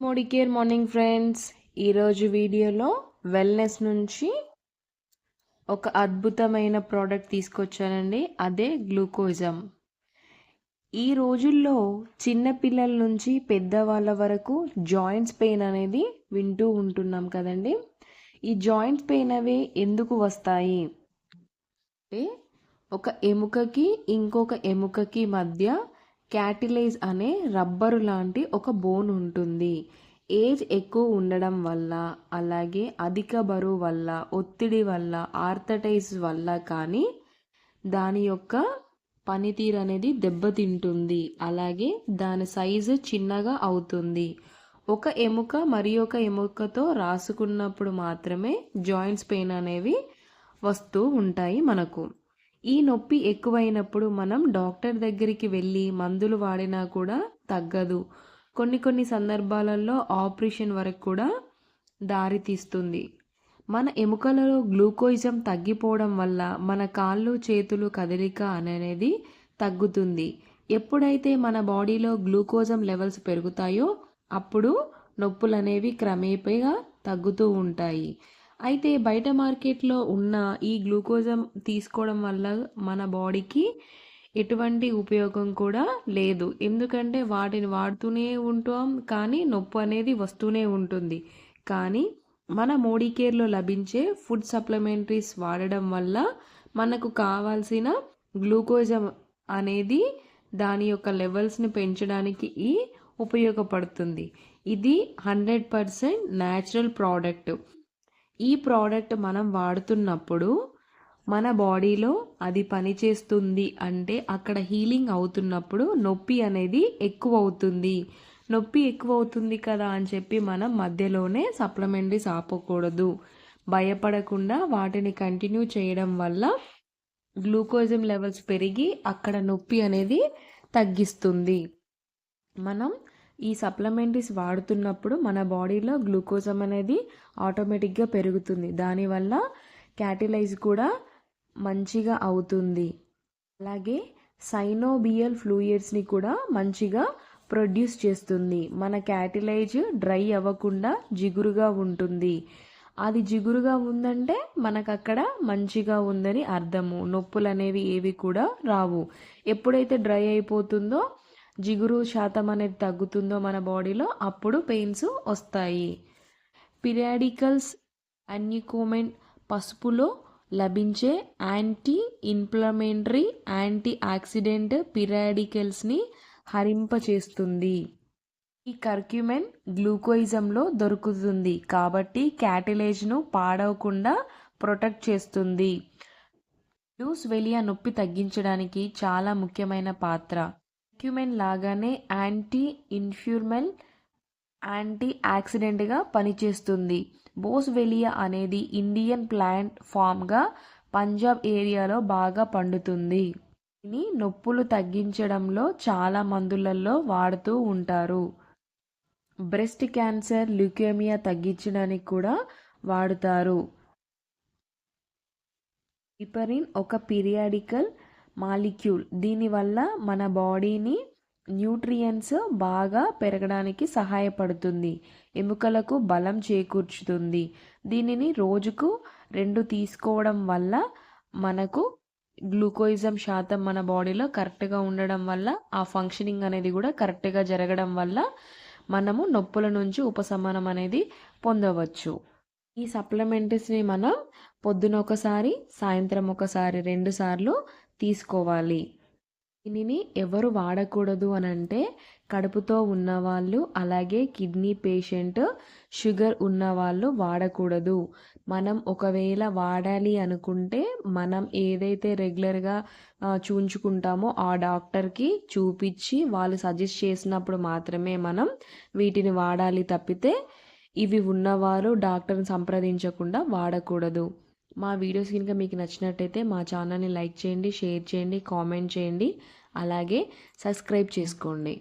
Modi care morning friends. ఈరోజు వీడియోలో wellness నుంచి ఒక అద్భుతమైన ప్రోడక్ట్ తీసుకొచ్చానండి. అదే గ్లూకోజమ్. ఈ రోజుల్లో చిన్నపిల్లల నుంచి పెద్దవాళ్ళ వరకు జాయింట్స్ పెయిన్ అనేది వింటూ ఉంటున్నాం కదండి. ఈ జాయింట్స్ పెయిన్ అవి ఎందుకు వస్తాయి అంటే, ఒక ఎముకకి ఇంకొక ఎముకకి మధ్య క్యాటిలేజ్ అనే రబ్బరు లాంటి ఒక బోన్ ఉంటుంది. ఏజ్ ఎక్కువ ఉండడం వల్ల, అలాగే అధిక బరువు వల్ల, ఒత్తిడి వల్ల, ఆర్థరైటిస్ వల్ల కానీ దాని యొక్క పనితీరు అనేది దెబ్బతింటుంది. అలాగే దాని సైజు చిన్నగా అవుతుంది. ఒక ఎముక మరి ఒక ఎముకతో రాసుకున్నప్పుడు మాత్రమే జాయింట్స్ పెయిన్ అనేవి వస్తూ ఉంటాయి మనకు. ఈ నొప్పి ఎక్కువైనప్పుడు మనం డాక్టర్ దగ్గరికి వెళ్ళి మందులు వాడినా కూడా తగ్గదు. కొన్ని సందర్భాలలో ఆపరేషన్ వరకు కూడా దారితీస్తుంది. మన ఎముకలలో గ్లూకోజం తగ్గిపోవడం వల్ల మన కాళ్ళు చేతులు కదలిక అనేది తగ్గుతుంది. ఎప్పుడైతే మన బాడీలో గ్లూకోజం లెవెల్స్ పెరుగుతాయో అప్పుడు నొప్పులు అనేవి క్రమేపీగా తగ్గుతూ ఉంటాయి. అయితే బయట మార్కెట్లో ఉన్న ఈ గ్లూకోజం తీసుకోవడం వల్ల మన బాడీకి ఎటువంటి ఉపయోగం కూడా లేదు. ఎందుకంటే వాటిని వాడుతూనే ఉంటాం, కానీ నొప్పి అనేది వస్తూనే ఉంటుంది. కానీ మన మోడీ కేర్లో లభించే ఫుడ్ సప్లిమెంటరీస్ వాడడం వల్ల మనకు కావాల్సిన గ్లూకోజం అనేది దాని యొక్క లెవెల్స్ని పెంచడానికి ఉపయోగపడుతుంది. ఇది 100% న్యాచురల్ ప్రోడక్ట్. ఈ ప్రోడక్ట్ మనం వాడుతున్నప్పుడు మన బాడీలో అది పనిచేస్తుంది అంటే అక్కడ హీలింగ్ అవుతున్నప్పుడు నొప్పి అనేది ఎక్కువ అవుతుంది. నొప్పి ఎక్కువ అవుతుంది కదా అని చెప్పి మనం మధ్యలోనే సప్లిమెంటరీస్ ఆపకూడదు. భయపడకుండా వాటిని కంటిన్యూ చేయడం వల్ల గ్లూకోజం లెవెల్స్ పెరిగి అక్కడ నొప్పి అనేది తగ్గిస్తుంది. మనం ఈ సప్లిమెంటరీస్ వాడుతున్నప్పుడు మన బాడీలో గ్లూకోజం అనేది ఆటోమేటిక్గా పెరుగుతుంది. దానివల్ల క్యాటిలైజ్ కూడా మంచిగా అవుతుంది. అలాగే సైనోబియల్ ఫ్లూయిడ్స్ని కూడా మంచిగా ప్రొడ్యూస్ చేస్తుంది. మన క్యాటిలైజ్ డ్రై అవ్వకుండా జిగురుగా ఉంటుంది. అది జిగురుగా ఉందంటే మనకు అక్కడ మంచిగా ఉందని అర్థము. నొప్పులు అనేవి ఏవి కూడా రావు. ఎప్పుడైతే డ్రై అయిపోతుందో, జిగురు శాతం అనేది తగ్గుతుందో మన బాడీలో, అప్పుడు పెయిన్స్ వస్తాయి. పిరియాడికల్స్ అన్యుకోమెన్ పసుపులో లభించే యాంటీ ఇన్ఫ్లమేటరీ, యాంటీ ఆక్సిడెంట్ పిరియాడికల్స్ని హరింపచేస్తుంది. ఈ కర్క్యూమెన్ గ్లూకోజంలో దొరుకుతుంది కాబట్టి క్యాటిలేజ్ను పాడవకుండా ప్రొటెక్ట్ చేస్తుంది. డ్యూస్వెలియా నొప్పి తగ్గించడానికి చాలా ముఖ్యమైన పాత్ర. కర్క్యూమెన్ లాగానే యాంటీ ఇన్ఫ్లమేటరీ, యాంటీ ఆక్సిడెంట్గా పనిచేస్తుంది. బోస్వెలియా అనేది ఇండియన్ ప్లాంట్ ఫామ్గా పంజాబ్ ఏరియాలో బాగా పండుతుంది. దీన్ని నొప్పులు తగ్గించడంలో చాలా మందులలో వాడుతూ ఉంటారు. బ్రెస్ట్ క్యాన్సర్, ల్యూకేమియా తగ్గించడానికి కూడా వాడుతారు. హిపరిన్ ఒక పీరియాడికల్ మాలిక్యూల్. దీనివల్ల మన బాడీని న్యూట్రియంట్స్ బాగా పెరగడానికి సహాయపడుతుంది. ఎముకలకు బలం చేకూర్చుతుంది. దీనిని రోజుకు 2 తీసుకోవడం వల్ల మనకు గ్లూకోజం శాతం మన బాడీలో కరెక్ట్గా ఉండడం వల్ల ఆ ఫంక్షనింగ్ అనేది కూడా కరెక్ట్గా జరగడం వల్ల మనము నొప్పుల నుంచి ఉపశమనం అనేది పొందవచ్చు. ఈ సప్లిమెంటరీస్ని మనం పొద్దున ఒకసారి, సాయంత్రం ఒకసారి 2 సార్లు తీసుకోవాలి. దీనిని ఎవరు వాడకూడదు అని అంటే, కడుపుతో ఉన్నవాళ్ళు, అలాగే కిడ్నీ పేషెంట్, షుగర్ ఉన్నవాళ్ళు వాడకూడదు. మనం ఒకవేళ వాడాలి అనుకుంటే మనం ఏదైతే రెగ్యులర్గా చూయించుకుంటామో ఆ డాక్టర్కి చూపించి వాళ్ళు సజెస్ట్ చేసినప్పుడు మాత్రమే మనం వీటిని వాడాలి తప్పితే ఇవి ఉన్నవారు డాక్టర్ని సంప్రదించకుండా వాడకూడదు. మా వీడియోస్ కనుక మీకు నచ్చినట్టయితే మా ఛానల్ని లైక్ చేయండి, షేర్ చేయండి, కామెంట్ చేయండి, అలాగే సబ్స్క్రైబ్ చేసుకోండి.